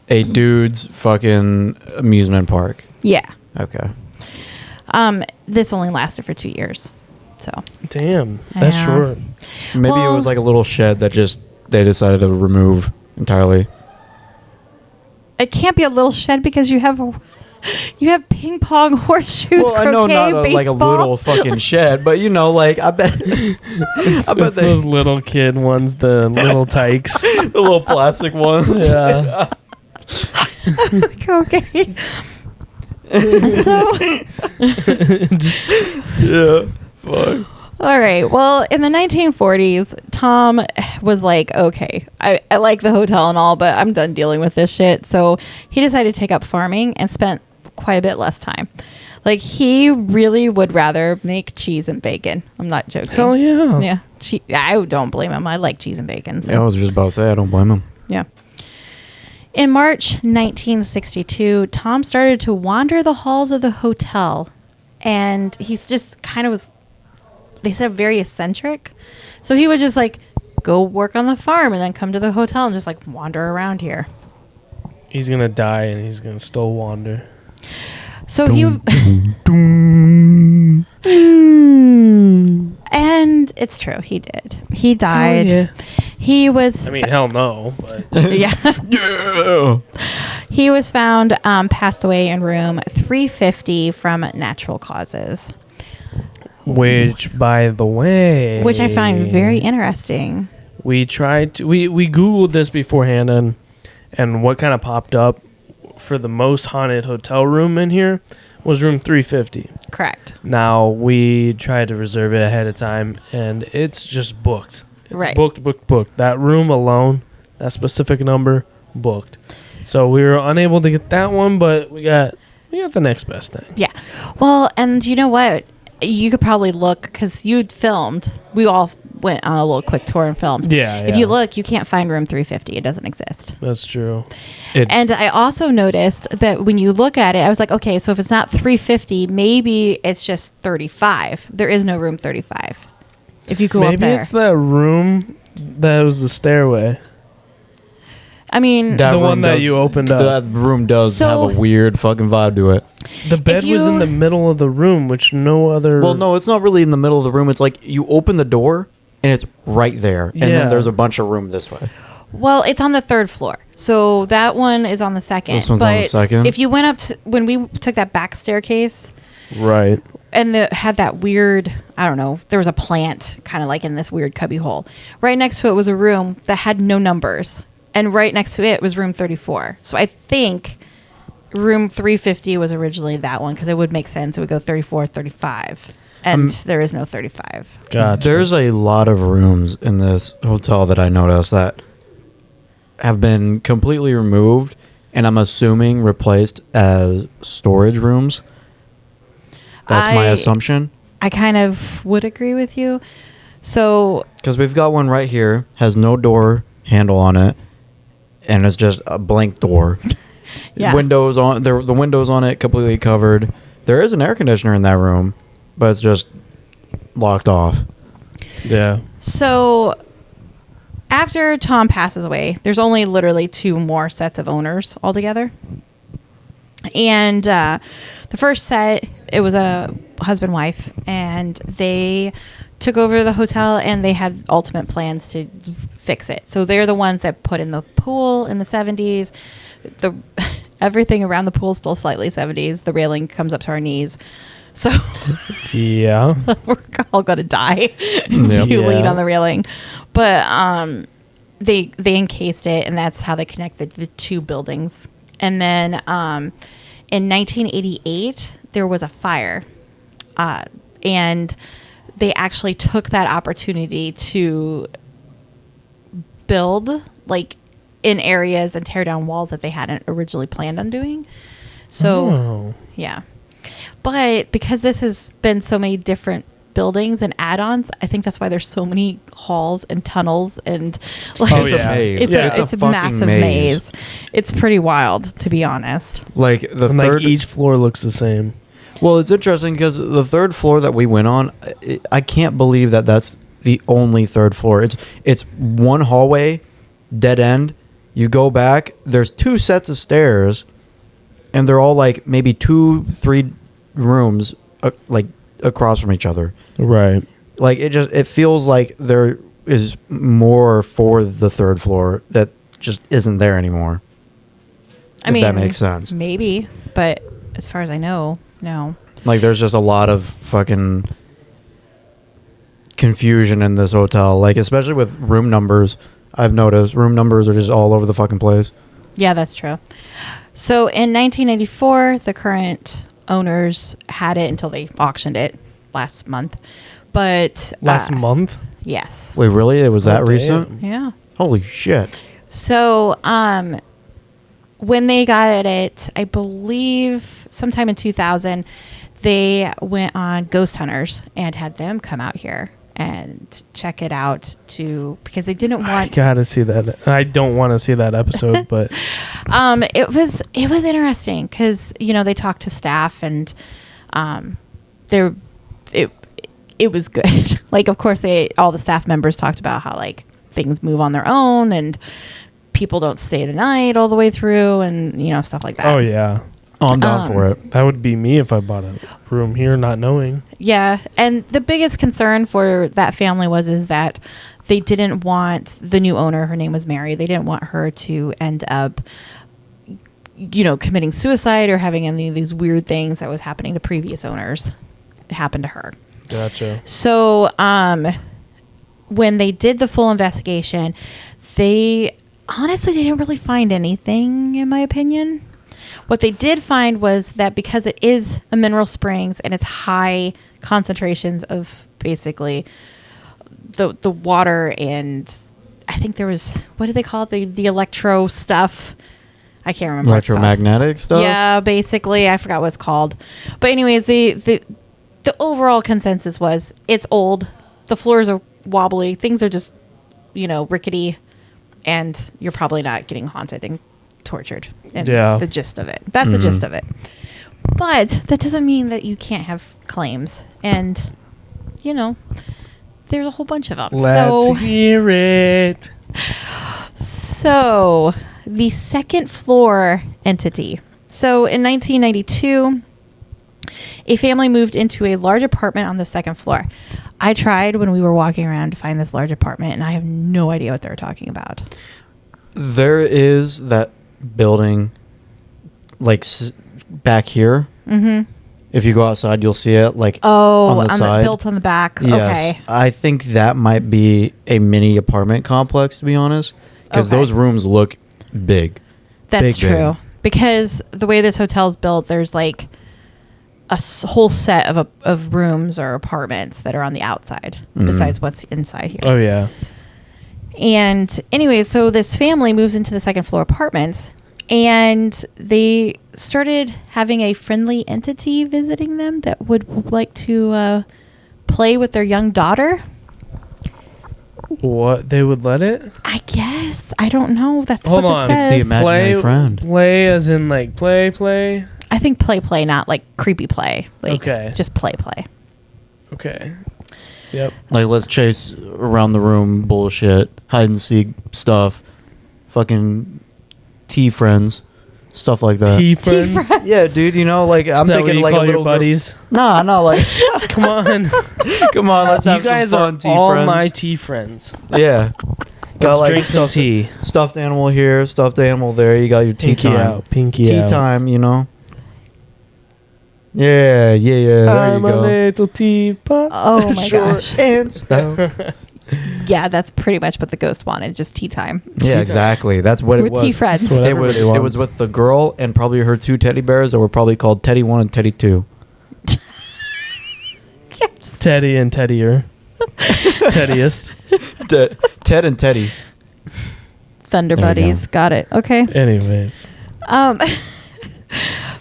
a dude's fucking amusement park. Yeah. Okay. This only lasted for 2 years. So Damn, that's Yeah. short. Maybe it Well- was like a little shed that just they decided to remove entirely. it can't be a little shed because you have ping pong, horseshoes, Well, croquet, I know not baseball. like a little fucking shed, but you know, like I bet It's, I bet it's they those little kid ones, the little tykes. the little plastic ones. Yeah. Okay. So, Yeah. Fuck. all right. Well, in the 1940s, Tom was like, okay, I like the hotel and all, but I'm done dealing with this shit. So he decided to take up farming and spent quite a bit less time. Like, he really would rather make cheese and bacon. I'm not joking. Hell yeah. Yeah. I don't blame him. I like cheese and bacon. So. Yeah, I was just about to say I don't blame him. Yeah. In March 1962, Tom started to wander the halls of the hotel and he's just kind of was. They said very eccentric, so he would just like go work on the farm and then come to the hotel and just like wander around here. He's gonna die and he's gonna still wander. So and it's true, he did. He died. Yeah. He was. I mean, hell no. But Yeah. Yeah. He was found passed away in room 350 from natural causes. which, by the way, Which I find very interesting. we tried to we Googled this beforehand, and what kind of popped up for the most haunted hotel room in here was room 350. Correct. Now we tried to reserve it ahead of time, and it's just booked. It's Right. booked. That room alone, that specific number, booked. So we were unable to get that one, but we got the next best thing. Yeah. Well, and you know what? You could probably look, because you'd filmed. We all went on a little quick tour and filmed. Yeah. If you look, you can't find room 350. It doesn't exist. That's true. And I also noticed that when you look at it, I was like, okay, so if it's not 350, maybe it's just 35. There is no room 35. If you go up Maybe there. it's that room that was the stairway. I mean, The one that you opened up. That room does So- have a weird fucking vibe to it. The bed was you- in the middle of the room, which no other. Well, no, it's not really in the middle of the room. It's like you open the door and it's right there, and Yeah. then there's a bunch of room this way. well, it's on the third floor. So that one is on the second. This one's but on the second? If you went up to, when we took that back staircase, Right. and had that weird, I don't know, there was a plant kind of like in this weird cubby hole. Right next to it was a room that had no numbers. And right next to it was room 34. So I think room 350 was originally that one, because it would make sense. It would go 34, 35. And there is no 35. Gotcha. There's a lot of rooms in this hotel that I noticed that have been completely removed, and I'm assuming replaced as storage rooms. That's my I- assumption. I kind of would agree with you. So Because we've got one right here, has no door handle on it, and it's just a blank door. Yeah. Windows on the windows on it completely covered. There is an air conditioner in that room, but it's just locked off. Yeah. So after Tom passes away, there's only literally 2 more sets of owners altogether. And the first set, it was a husband-wife, and they took over the hotel, and they had ultimate plans to fix it. So they're the ones that put in the pool in the 70s. Everything around the pool is still slightly 70s. The railing comes up to our knees. So Yeah. we're all gonna die if you lean Yeah. on the railing. But they encased it, and that's how they connected the 2 buildings. And then in 1988 there was a fire, and they actually took that opportunity to build like in areas and tear down walls that they hadn't originally planned on doing. So Oh. yeah. But because this has been so many different buildings and add-ons, I think that's why there's so many halls and tunnels and like Oh, It's yeah. a maze. it's Yeah. a fucking massive maze. It's pretty wild, to be honest. Like the And third. like each floor looks the same. Well, it's interesting because the third floor that we went on, I can't believe that that's the only third floor. It's one hallway, dead end. You go back. There's 2 sets of stairs, and they're all like maybe 2-3 rooms, like across from each other. Right. Like it feels like there is more for the third floor that just isn't there anymore. I If mean, that makes sense. Maybe, but as far as I know, no. Like there's just a lot of fucking confusion in this hotel. Like especially with room numbers, I've noticed room numbers are just all over the fucking place. Yeah, that's true. So in 1984, the current owners had it until they auctioned it last month. But Last month. yes. Wait, really? It was that damn. recent? Yeah. Holy shit. So, when they got it, I believe sometime in 2000, they went on ghost hunters and had them come out here and check it out because they didn't I want. gotta see that. I don't want to see that episode, but It was interesting because they talked to staff and it it was good. Like, of course, all the staff members talked about how like things move on their own and people don't stay the night all the way through, and stuff like that. Oh yeah. Oh, I'm down for it. That would be me if I bought a room here not knowing. Yeah, and the biggest concern for that family is that they didn't want the new owner, her name was Mary, they didn't want her to end up committing suicide or having any of these weird things that was happening to previous owners happen to her. Gotcha. So when they did the full investigation, they didn't really find anything, in my opinion. What they did find was that because it is a mineral springs and it's high concentrations of basically the water, and I think there was, what do they call it? The electro stuff. I can't remember. Electromagnetic stuff? Yeah, basically. I forgot what it's called. But anyways, the overall consensus was it's old. The floors are wobbly. Things are just, rickety. And you're probably not getting haunted and tortured. And the gist of it. That's the gist of it. But that doesn't mean that you can't have claims. And, there's a whole bunch of them. Let's hear it. So, the second floor entity. So, in 1992, a family moved into a large apartment on the second floor. I tried when we were walking around to find this large apartment, and I have no idea what they were talking about. There is that building, like, back here. Mm-hmm. If you go outside, you'll see it, like, on the side. Built on the back. Yes. Okay. I think that might be a mini apartment complex, to be honest, because those rooms look big. That's big, true. big. Because the way this hotel is built, there's, like, a whole set of rooms or apartments that are on the outside besides what's inside here. Oh, yeah. And anyway, so this family moves into the second floor apartments, and they started having a friendly entity visiting them that would like to play with their young daughter. What? They would let it? I guess. I don't know. That's Hold what on. it says. It's the imaginary friend. Play as in like play? I think play, not like creepy play. Like, okay. Just play. Okay. Yep. Like, let's chase around the room bullshit, hide and seek stuff, fucking tea friends, stuff like that. Tea friends? Yeah, dude, like, I'm thinking like a little buddies. Nah, not like Come on. Come on, let's have you guys some fun are tea all friends. my tea friends. Yeah. Let's drink some tea. Stuffed animal here, stuffed animal there. You got your tea Pinky time. out. Pinky tea out. time, Yeah. There I'm you go. a little teapot. Oh my gosh. And stuff. Yeah, that's pretty much what the ghost wanted. Just tea time. Yeah, exactly. That's what We're it was. tea friends. That's what It was. everybody It was wants. with the girl and probably her two teddy bears that were probably called Teddy 1 and Teddy 2. Teddy and Teddier. Teddiest. Ted and Teddy. Thunder There you buddies. Got it. Okay. Anyways.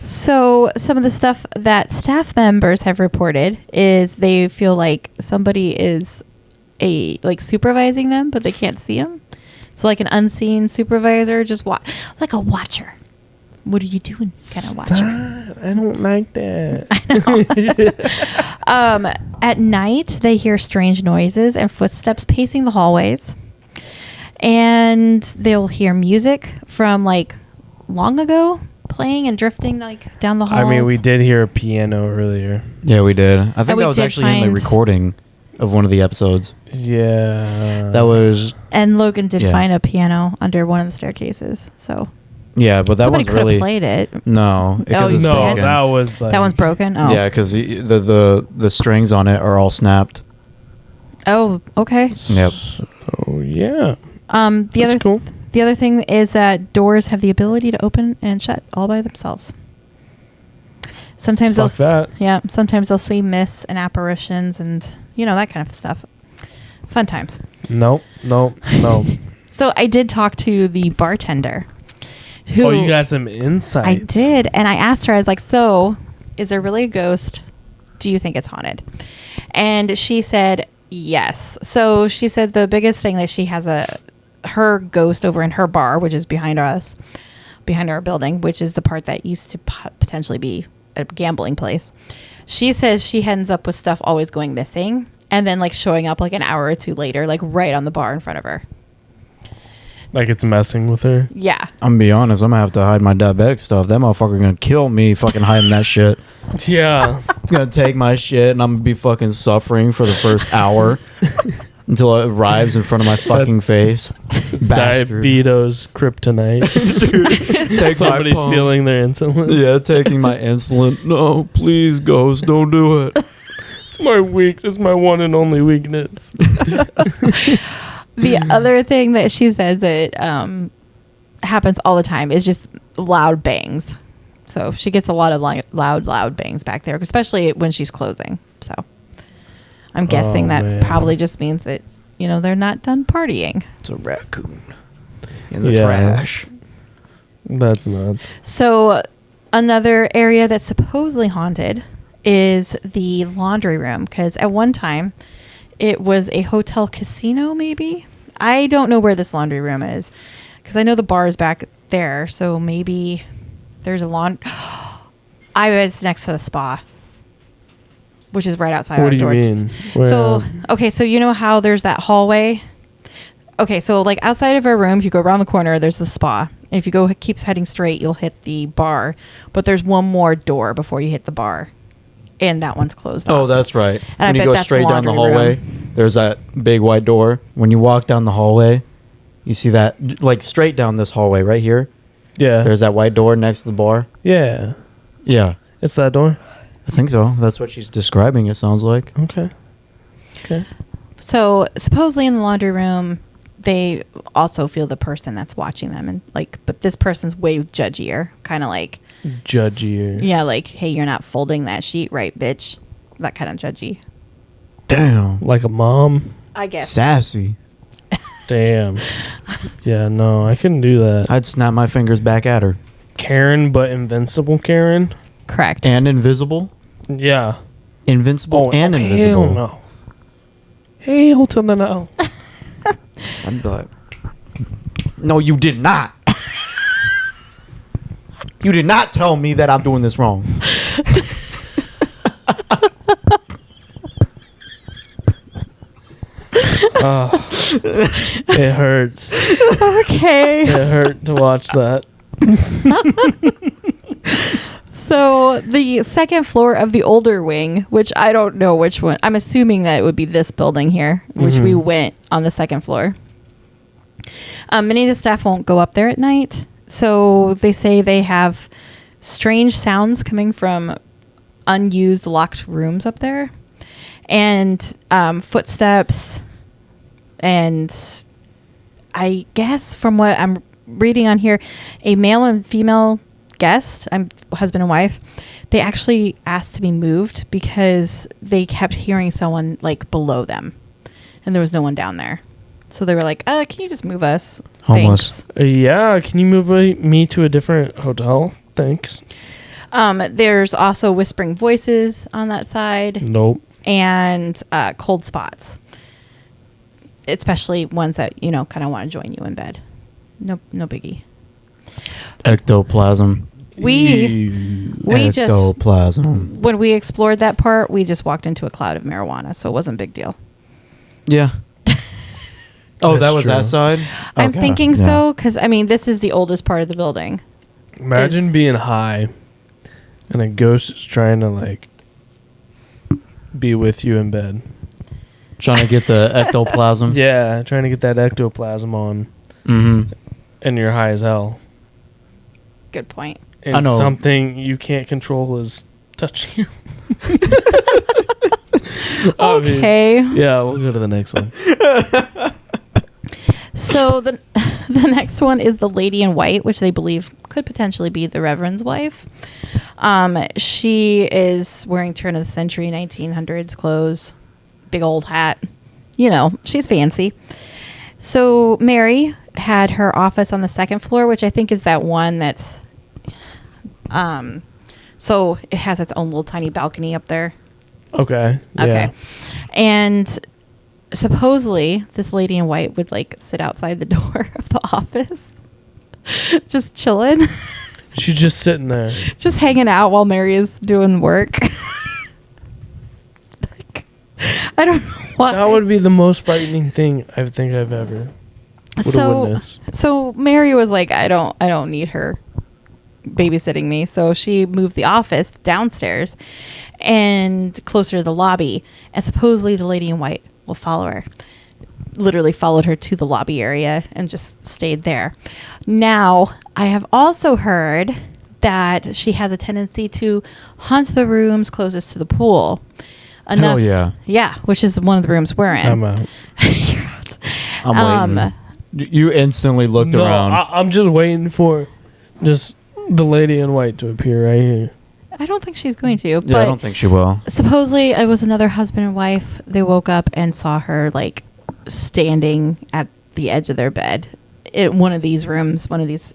So some of the stuff that staff members have reported is they feel like somebody is supervising them, but they can't see them. So like an unseen supervisor, just like a watcher. What are you doing, kind of watcher? I don't like that. At night, they hear strange noises and footsteps pacing the hallways. And they'll hear music from like long ago playing and drifting like down the halls. I mean, we did hear a piano earlier. Yeah, we did. I think we that was did actually in the find- recording of one of the episodes. Yeah. That was... And Logan did Yeah. find a piano under one of the staircases. So Yeah, but that somebody one's could have really... played it. No, because you it's no, broken. that was like... That one's broken. Oh, Yeah, because the strings on it are all snapped. Oh, okay. Yep. Oh, yeah. The Cool. The other thing is that doors have the ability to open and shut all by themselves. Sometimes Fuck that. sometimes they'll see mists and apparitions and that kind of stuff. Fun times. Nope. So I did talk to the bartender. Who Oh, you got some insights. I did, and I asked her. I was like, "So, is there really a ghost? Do you think it's haunted?" And she said, "Yes." So she said the biggest thing that she has her ghost over in her bar, which is behind our building, which is the part that used to potentially be a gambling place. She says she ends up with stuff always going missing and then like showing up like an hour or two later, like right on the bar in front of her. Like it's messing with her. Yeah. I'm gonna be honest, I'm gonna have to hide my diabetic stuff. That motherfucker gonna kill me fucking hiding that shit. Yeah. It's gonna take my shit and I'm gonna be fucking suffering for the first hour until it arrives in front of my fucking face. Bastard. Diabetes kryptonite. Dude, take Somebody my pump. stealing their insulin. Yeah, taking my insulin. No, please, ghost, don't do it. It's my it's my one and only weakness. The other thing that she says that happens all the time is just loud bangs. So she gets a lot of loud bangs back there, especially when she's closing. So I'm guessing that probably just means that, you know, they're not done partying. It's a raccoon in the trash. That's nuts. So another area that's supposedly haunted is the laundry room, because at one time it was a hotel casino, maybe. I don't know where this laundry room is, because I know the bar is back there, so maybe there's a I bet it's next to the spa, which is right outside our door. What do you mean? So, okay, so you know how there's that hallway? Okay, so like outside of our room, if you go around the corner, there's the spa. And if you go keeps heading straight, you'll hit the bar. But there's one more door before you hit the bar. And that one's closed off. Oh, that's right. And When I you bet go that's straight the down the laundry hallway, room. there's that big white door. When you walk down the hallway, you see that, like straight down this hallway right here. Yeah. There's that white door next to the bar. Yeah. Yeah. It's that door? I think so. That's what she's describing, it sounds like. Okay. So supposedly in the laundry room, they also feel the person that's watching them. And like, but this person's way judgier. Kind of like, Judgier. yeah, like, hey, you're not folding that sheet right, bitch. That kind of judgy. Damn. Like a mom? I guess. Sassy. Damn. Yeah, no, I couldn't do that. I'd snap my fingers back at her. Karen, but invincible Karen? Correct. And invisible? Yeah. Invincible and invisible. Hell no. Hail to the no. I'd be like, no, you did not. You did not tell me that I'm doing this wrong. Oh, it hurts. Okay. It hurt to watch that. So the second floor of the older wing, which I don't know which one, I'm assuming that it would be this building here, which we went on the second floor. Many of the staff won't go up there at night. So they say they have strange sounds coming from unused locked rooms up there, and footsteps. And I guess from what I'm reading on here, a male and female guest, husband and wife, they actually asked to be moved because they kept hearing someone like below them, and there was no one down there. So they were like, can you just move us? Homeless. Thanks. Yeah, can you move me to a different hotel? Thanks. There's also whispering voices on that side. Nope. And cold spots, especially ones that, you know, kind of want to join you in bed. No biggie. Ectoplasm. We just, Ectoplasm. when we explored that part, we just walked into a cloud of marijuana, so it wasn't a big deal. Yeah. Oh, That's that was true. that side? I'm Okay. thinking Yeah. so, because, I mean, this is the oldest part of the building. Imagine Is- being high and a ghost is trying to like be with you in bed. Trying to get the ectoplasm. Yeah, trying to get that ectoplasm on, Mm-hmm. and you're high as hell. Good point. And I know. something you can't control is touching you. I mean, Okay. yeah, we'll go to the next one. So the next one is the lady in white, which they believe could potentially be the Reverend's wife. She is wearing turn of the century 1900s clothes, big old hat. You know, she's fancy. So Mary had her office on the second floor, which I think is that one that's so it has its own little tiny balcony up there. Okay. Yeah. Okay. And supposedly this lady in white would like sit outside the door of the office just chilling. She's just sitting there. just hanging out while Mary is doing work. I don't know why. That would be the most frightening thing I think I've ever would have witnessed. So Mary was like, I don't need her babysitting me. So she moved the office downstairs and closer to the lobby. And supposedly the lady in white will follow her. Literally followed her to the lobby area and just stayed there. Now, I have also heard that she has a tendency to haunt the rooms closest to the pool. Hell yeah. Yeah, which is one of the rooms we're in. I'm out. You're out. I'm waiting. You instantly looked No, around. I'm just waiting for just the lady in white to appear right here. I don't think she's going to. Yeah, but I don't think she will. supposedly it was another husband and wife. They woke up and saw her like standing at the edge of their bed in one of these rooms, one of these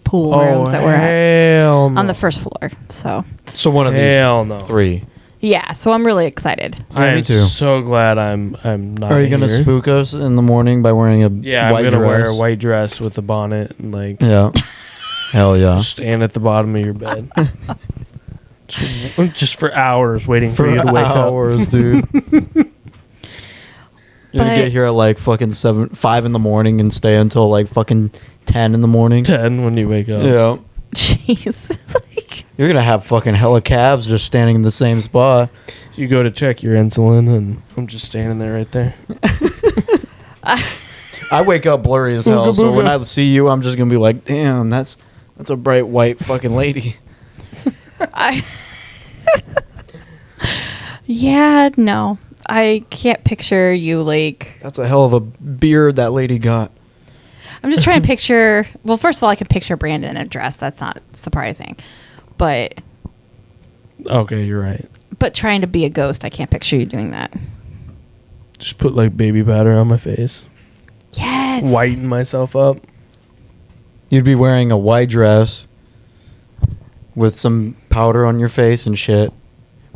pool rooms that we're at hell no. on the first floor. So So one of these Hell no. 3. yeah, so I'm really excited. I Yeah, me am too. so glad I'm not. Are you gonna here. spook us in the morning by wearing a Yeah, white I'm gonna dress? wear a white dress with a bonnet and like Yeah. Hell yeah. stand at the bottom of your bed, just for hours waiting for, you to wake hours, dude. You're gonna But- get here at like fucking 5 in the morning and stay until like fucking 10 in the morning. up. 10 when you wake up. Yeah. Jeez. You're gonna have fucking hella calves just standing in the same spot. You go to check your insulin, and I'm just standing there right there. I wake up blurry as hell, so when I see you, I'm just gonna be like, damn, that's a bright white fucking lady. Yeah, no. I can't picture you like... That's a hell of a beard that lady got. I'm just trying to picture... Well, first of all, I can picture Brandon in a dress. That's not surprising. But Okay, you're right. trying to be a ghost, I can't picture you doing that. Just put like baby powder on my face, Yes. whiten myself up. You'd be wearing a white dress with some powder on your face and shit,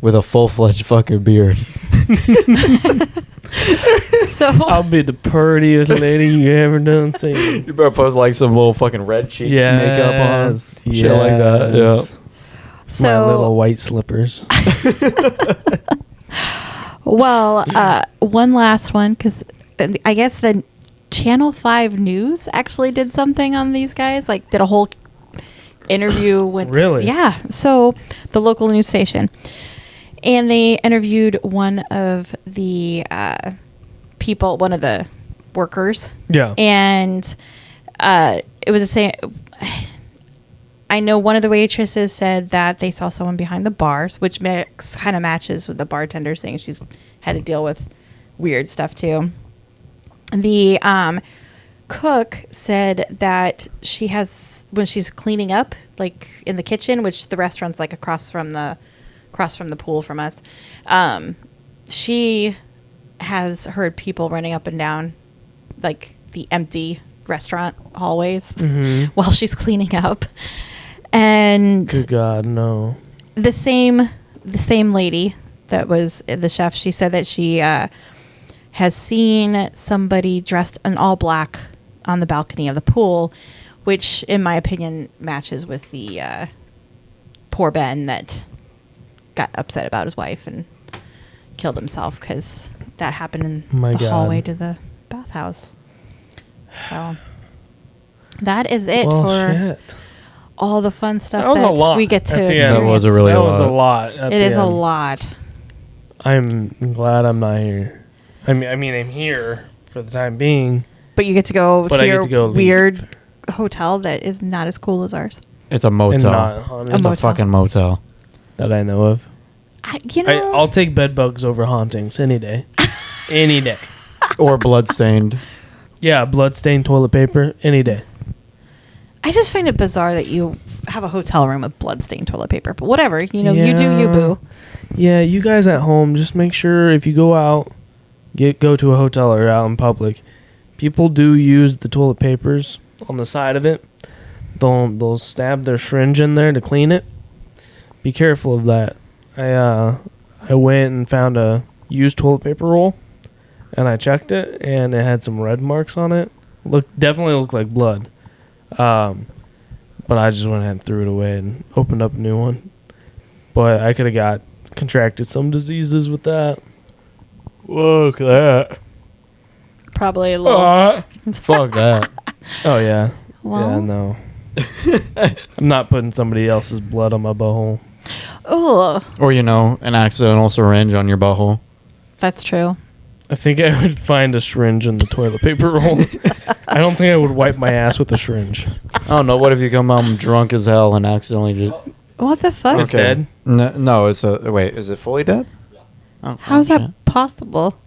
with a full-fledged fucking beard. So I'll be the prettiest lady you ever done seen. You better put like some little fucking red cheek Yes, makeup on, shit yes. like that. Yeah. My little white slippers. well, one last one, because I guess the Channel 5 News actually did something on these guys, like did a whole interview with... Really? Yeah. So the local news station. And they interviewed one of the people, one of the workers. Yeah. And it was the same. I know one of the waitresses said that they saw someone behind the bars, which kind of matches with the bartender saying she's had to deal with weird stuff too. The cook said that she has, when she's cleaning up, like in the kitchen, which the restaurant's like across from the pool from us, she has heard people running up and down like the empty restaurant hallways while she's cleaning up. And Good God, no. the same lady that was the chef, she said that she has seen somebody dressed in all black on the balcony of the pool, which in my opinion matches with the poor Ben that got upset about his wife and killed himself, because that happened in the hallway to the bathhouse. So that is it for shit. all the fun stuff That was a lot we get to at the end. experience. That was a really That lot. was a lot. At It the is a end. lot. I'm glad I'm not here. I mean, I'm here for the time being. But you get to go But to I get your to go leave. weird hotel that is not as cool as ours. It's a And motel. not haunted It's a motel. fucking motel. that I know of. I'll take bed bugs over hauntings any day. Any day. Or bloodstained. Yeah, bloodstained toilet paper any day. I just find it bizarre that you have a hotel room with bloodstained toilet paper. But whatever, you do you, boo. Yeah, you guys at home, just make sure if you go out, go to a hotel or out in public, people do use the toilet papers on the side of it. They'll stab their syringe in there to clean it. Be careful of that. I went and found a used toilet paper roll, and I checked it, and it had some red marks on it. Definitely looked like blood. but I just went ahead and threw it away and opened up a new one. But I could have contracted some diseases with that. Look at that. Probably a little. Fuck that. Oh yeah. Well. Yeah, no. I'm not putting somebody else's blood on my butthole. Oh, Or, an accidental syringe on your butthole. that's true. I think I would find a syringe in the toilet paper roll. I don't think I would wipe my ass with a syringe. I don't know. What if you come home drunk as hell and accidentally just... What the fuck? It's dead? No, it's a... Wait, is it fully dead? Oh, How's shit. that possible?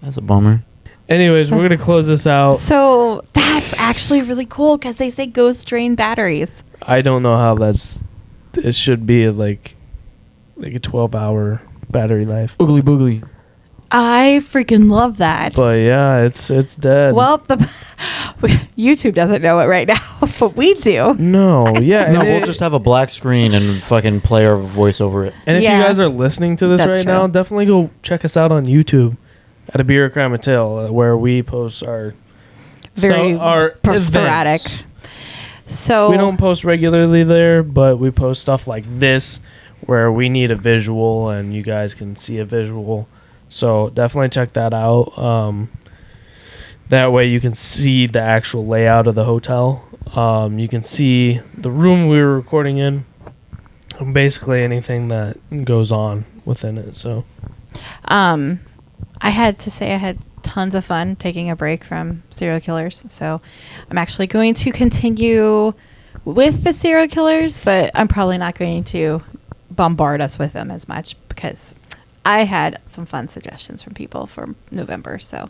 That's a bummer. Anyways, we're going to close this out. So that's actually really cool because they say ghost drain batteries. I don't know how it should be like a 12-hour battery life. Oogly boogly. I freaking love that. But yeah, it's dead. Well, YouTube doesn't know it right now, but we do. No, yeah. No, we'll just have a black screen and fucking play our voice over it. And if Yeah. you guys are listening to this That's right true. now, definitely go check us out on YouTube at A Beer, a Crime, a Tale, where we post our Very sporadic. events. So We don't post regularly there, but we post stuff like this where we need a visual and you guys can see a visual. So definitely check that out. That way you can see the actual layout of the hotel. You can see the room we were recording in. And basically anything that goes on within it. So I had to say I had tons of fun taking a break from serial killers. So I'm actually going to continue with the serial killers, but I'm probably not going to bombard us with them as much because I had some fun suggestions from people for November. So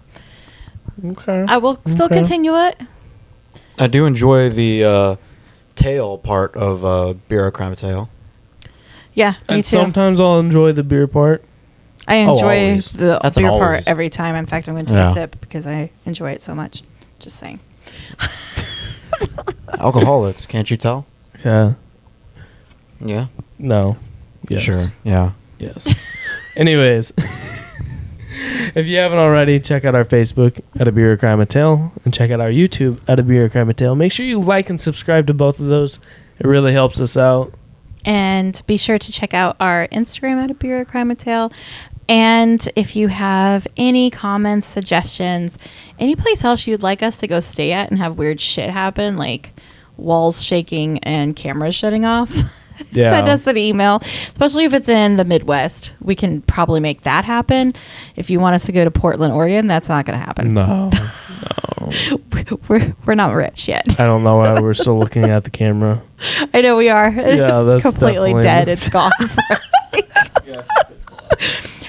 okay. I will still continue it. I do enjoy the tale part of Beer, a Crime, a Tale. Yeah, me And too. sometimes I'll enjoy the beer part. I enjoy always. the That's an beer part always. every time. In fact, I'm going to take a sip because I enjoy it so much. Just saying. Alcoholics, can't you tell? Yeah. Yeah. No. Yes. Sure. Yeah. Yes. Anyways, if you haven't already, check out our Facebook at A Beer, a Crime, a Tale, and check out our YouTube at A Beer, a Crime, a Tale. Make sure you like and subscribe to both of those. It really helps us out. And be sure to check out our Instagram at A Beer, a Crime, a Tale. And if you have any comments, suggestions, any place else you'd like us to go stay at and have weird shit happen, like walls shaking and cameras shutting off, Yeah. send us an email, especially if it's in the Midwest. We can probably make that happen. If you want us to go to Portland, Oregon, that's not going to happen. No. We're not rich yet. I don't know why we're still looking at the camera. I know we are. Yeah, It's that's completely definitely- dead. It's gone.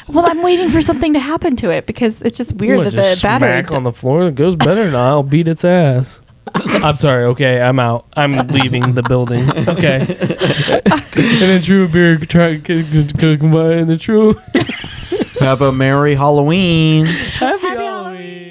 Well, I'm waiting for something to happen to it because it's just weird What, that just the battery. smack on the floor. It goes better now. I'll beat its ass. I'm sorry. Okay, I'm out. I'm leaving the building. Okay. And a true beer combine the true. Have a merry Halloween. Happy Halloween.